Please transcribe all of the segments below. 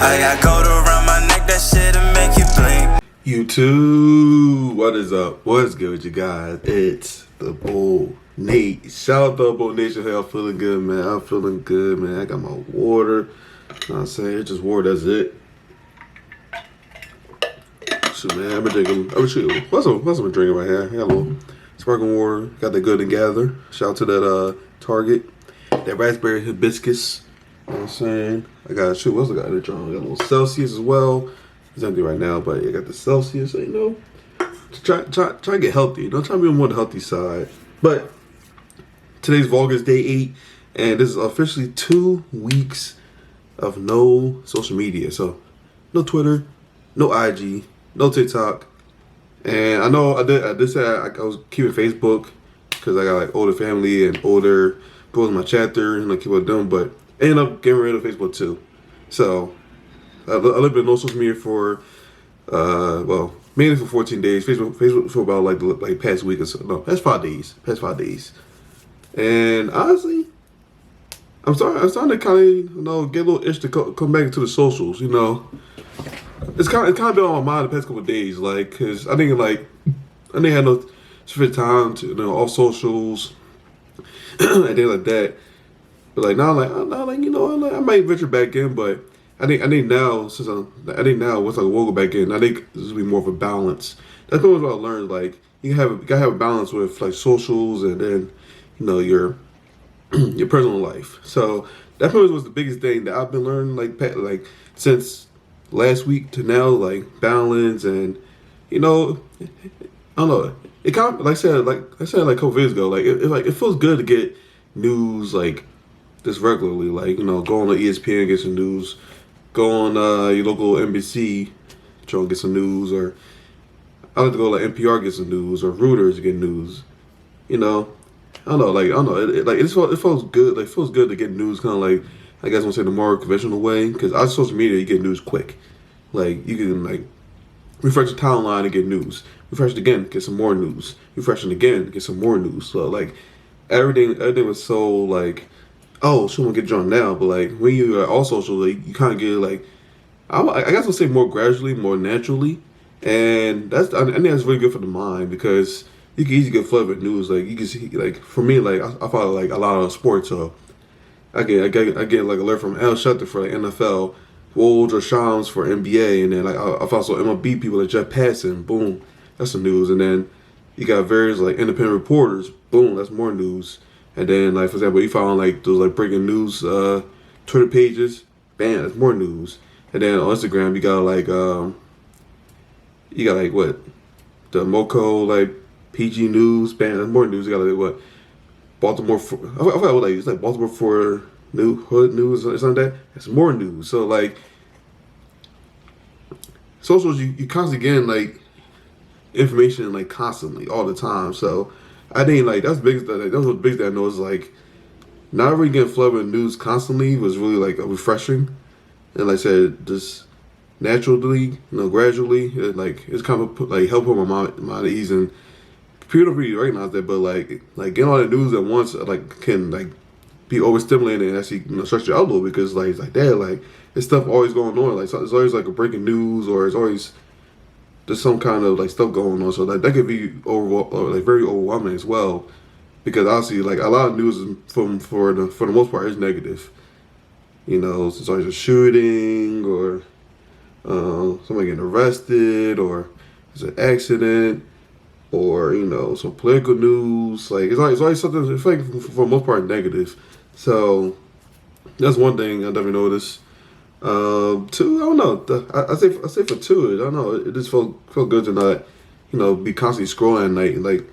I got gold around my neck, that shit'll make you blink. YouTube, what is up? What's good with you guys? It's the Boul Nate. Shout out to Boul Nation. Hey, I'm feeling good, man. I'm feeling good, man. I got my water. You know what I'm saying? It's just water, that's it. Shoot, man, I've been drinking. What's I've been drinking right here? I got a little sparkling water. Got that Good and Gather. Shout out to that Target. That raspberry hibiscus. You know what I'm saying? I got, shoot, what's I got in the jar? I got a little Celsius as well. It's empty right now, but I got the Celsius, you know. Try to get healthy. You know, try to be on more the healthy side. But today's Vlogust day 8, and this is officially 2 weeks of no social media. So no Twitter, no IG, no TikTok. And I know I did say I was keeping Facebook because I got like older family and older people in my chapter and like keep on doing, but I ended up getting rid of Facebook too. So I lived in no social media for well, mainly for 14 days. Facebook for about like past week or so. No, past 5 days. Past 5 days. And honestly, I'm starting to kind of get a little itch to come back into the socials. You know, it's kind of been on my mind the past couple of days, like, cause I didn't have no sufficient time to off socials and things like that. But like now, I might venture back in, but I think now once I will go back in, I think this will be more of a balance. That's what I learned. Like you gotta have a balance with like socials and then your personal life. So that probably was the biggest thing that I've been learning like since last week to now, like balance and I don't know. It kind of like I said a couple videos ago, it feels good to get news like this regularly, like go on to ESPN and get some news. Go on your local NBC, try and get some news, or I like to go like NPR get some news, or Reuters to get news. I don't know, it feels good. Like, it feels good to get news, kind of like I guess I want to say the more conventional way, because on social media you get news quick. Like you can like refresh the timeline and get news, refresh it again, get some more news, refresh it again, get some more news. So like everything was so like, oh, someone get drunk now, but like when you are all social, like, you kind of get like, I guess I'll say more gradually, more naturally, and I think that's really good for the mind because you can easily get flooded with news. Like you can see, like for me, like I follow like a lot of sports, so I get like alert from Al Shutter for like NFL, Woj or Shams for NBA, and then like I follow some MLB people like Jeff Passan, boom, that's the news, and then you got various like independent reporters, boom, that's more news. And then, like, for example, you found like those like breaking news Twitter pages, bam, that's more news. And then on Instagram, you got like what, the Moco like PG News, bam, that's more news. You got like what, Baltimore, I forgot what like it's like Baltimore for New Hood News or something like that. That's more news. So like, socials, you constantly getting like information like constantly all the time. So I think like that's the biggest thing I know is like not really getting flooded with news constantly was really like refreshing, and like I said, just naturally, gradually, it's kind of like help put my mind at ease, and people don't really recognize that, but like getting all the news at once like can like be overstimulating and actually stretch your outlook because like it's like that, like there's stuff always going on, like so it's always like a breaking news or it's always there's some kind of like stuff going on, so like that could be very overwhelming as well, because obviously like a lot of news for the most part is negative. It's always a shooting or somebody getting arrested or it's an accident or some political news. Like it's always something. It's like for the most part negative. So that's one thing I definitely noticed. 2, I don't know. I say for 2, I don't know. It just felt good to not, be constantly scrolling at night. Like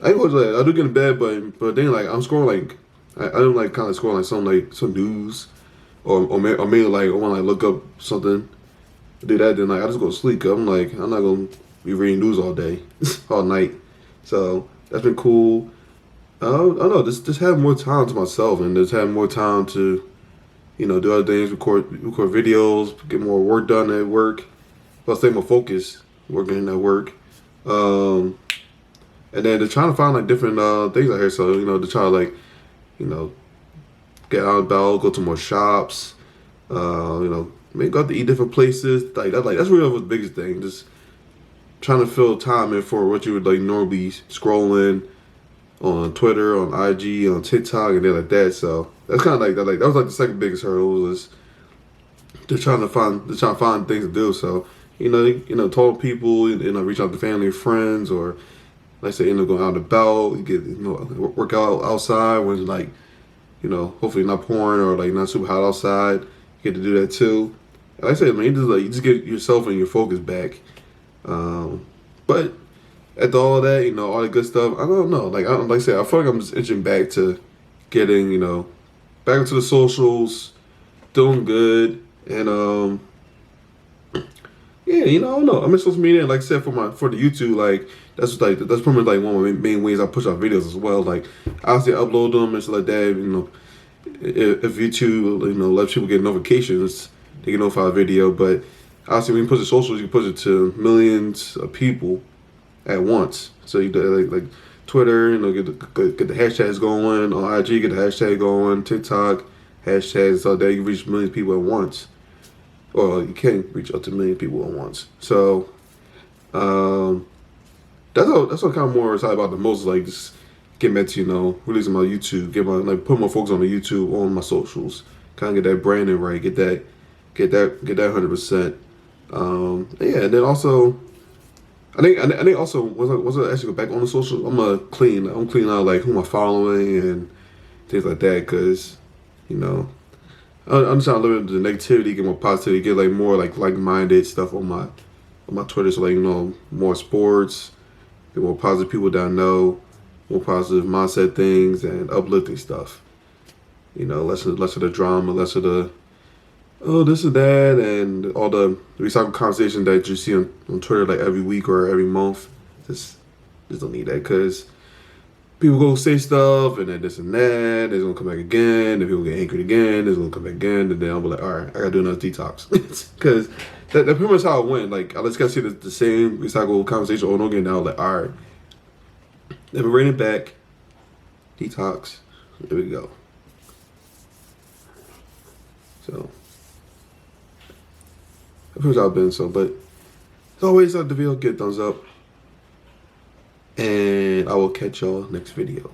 I do get in bed, but then like I'm scrolling like I don't like kind of scroll like some news or maybe like I want to like look up something, do that, then like I just go to sleep. 'Cause I'm like I'm not gonna be reading news all day, all night. So that's been cool. I don't know. Just have more time to myself and just have more time to do other things, record videos, get more work done at work. But stay more focused working at work. And then they're trying to find like different things out here. So to try to like get out and about, go to more shops. maybe go out to eat different places. That's really the biggest thing. Just trying to fill time in for what you would like normally scrolling on Twitter, on IG, on TikTok, and things like that. So that's kind of like that. Like that was like the second biggest hurdle was just trying to find things to do. So talk to people, reach out to family and friends, or like I say, going out and about, you get work out outside when it's like hopefully not pouring or like not super hot outside. You get to do that too. And like I said, man, you just get yourself and your focus back. But after all of that, all the good stuff, I don't know. Like I said, I feel like I'm just itching back to getting, back into the socials, doing good, and yeah, I don't know. I'm in social media, and like I said, for the YouTube, like that's probably like one of my main ways I push out videos as well. Like obviously I upload them and stuff like that. If YouTube, lets people get notifications, they get notified of video. But obviously when you push it socials, you push it to millions of people at once. So you do like Twitter, get the hashtags going. On IG, get the hashtag going. TikTok, hashtags, so that you reach millions of people at once. Or you can't reach out to a million people at once. So that's what kind of more excited about the most. Like just getting back to releasing my YouTube, put more focus on the YouTube, on my socials, kind of get that branding right, get that 100%. Yeah, and then also. I think also once I actually go back on the social, I'm clean out like who am I following and things like that, because I'm trying to limit the negativity, get more positivity, get like more like-minded stuff on my Twitter, so like more sports, get more positive people that I know, more positive mindset things and uplifting stuff. Less of the drama, less of the this and that, and all the recycled conversation that you see on Twitter like every week or every month. Just don't need that, because people go say stuff and then this and that. They're gonna come back again. Then people get angry again. They're gonna come back again. And then I'll be like, all right, I gotta do another detox, because that's pretty much how it went. Like I just gotta see the same recycled conversation over and over again. Now like, all right, let me bring it back. Detox. There we go. So. That's what I've been, but as always, like the video, give a thumbs up, and I will catch y'all next video.